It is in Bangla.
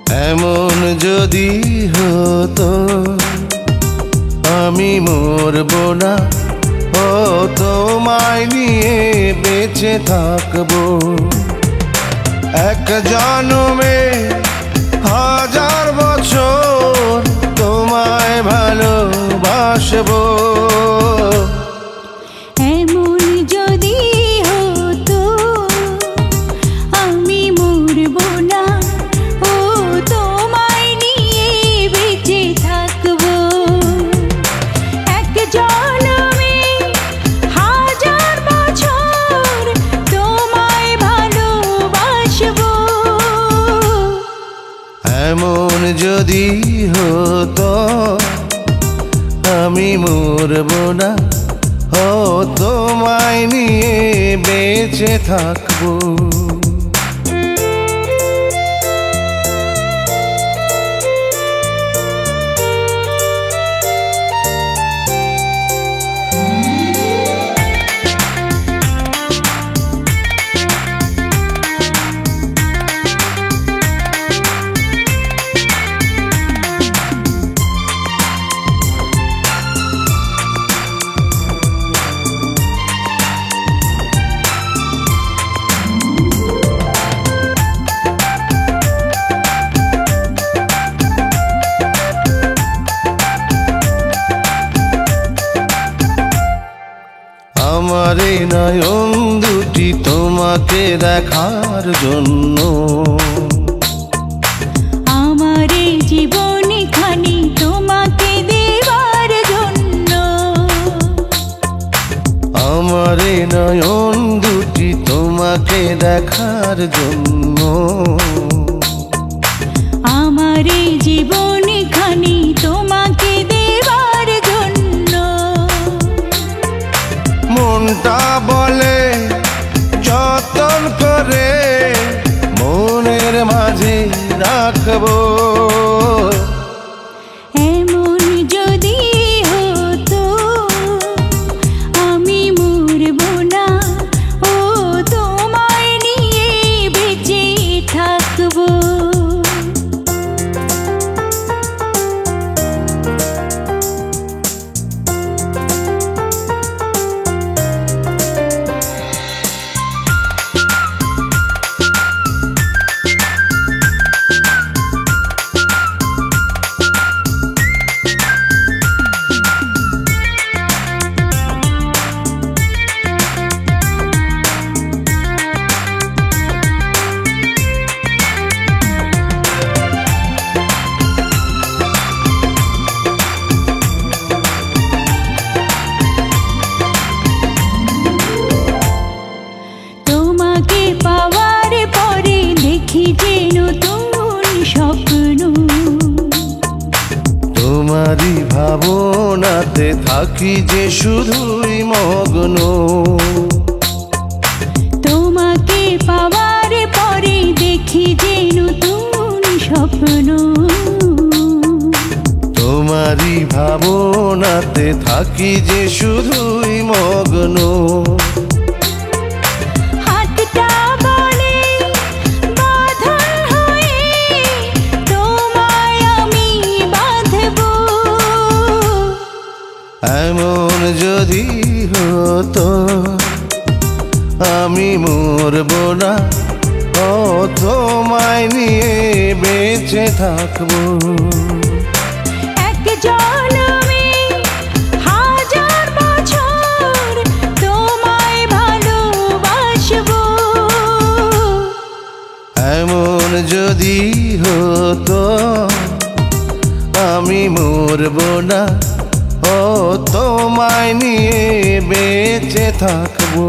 এমন যদি হতো আমি মরব না, ও তোমায় নিয়ে বেঁচে থাকবো। এক জন্মে হাজার বছর তোমায় ভালোবাসবো। এমন যদি হতো আমি মরব না, ও তোমায় নিয়ে বেঁচে থাকবো। এক জন্মে হাজার বছর তোমায় ভালোবাসবো। এমন যদি হতো আমি মরব না, ও তোমায় নিয়ে বেঁচে থাকবো। আমার এই নয়ন দুটি তোমাকে দেখার জন্য, আমার এই জীবন খানি তোমাকে দেবার জন্য। আমার এই নয়ন দুটি তোমাকে দেখার জন্য, আমার এই জীবন খানি তোমাকে দেবার জন্য। মনটা বলে যতন করে মনের মাঝে রাখবো। এমন যদি হতো আমি মরব না, ও তোমায় নিয়ে বেঁচে থাকবো। তোমাকে পাওয়ার পরে দেখি যে নতুন স্বপ্ন, তোমারই ভাবনাতে থাকি যে শুধুই মগ্ন। তোমাকে পাওয়ার পরে দেখি যে নতুন স্বপ্ন, তোমারই ভাবনাতে থাকি যে শুধুই মগ্ন। হাতটা বলে বাঁধন হয়ে তোমায় আমি বাঁধবো। এমন যদি হতো আমি মরব না, ও তোমায় নিয়ে বেঁচে থাকবো। এক জন্মে হাজার বছর তোমায় ভালোবাসবো। এমন যদি হতো আমি মরব না, ও তোমায় নিয়ে বেঁচে থাকবো।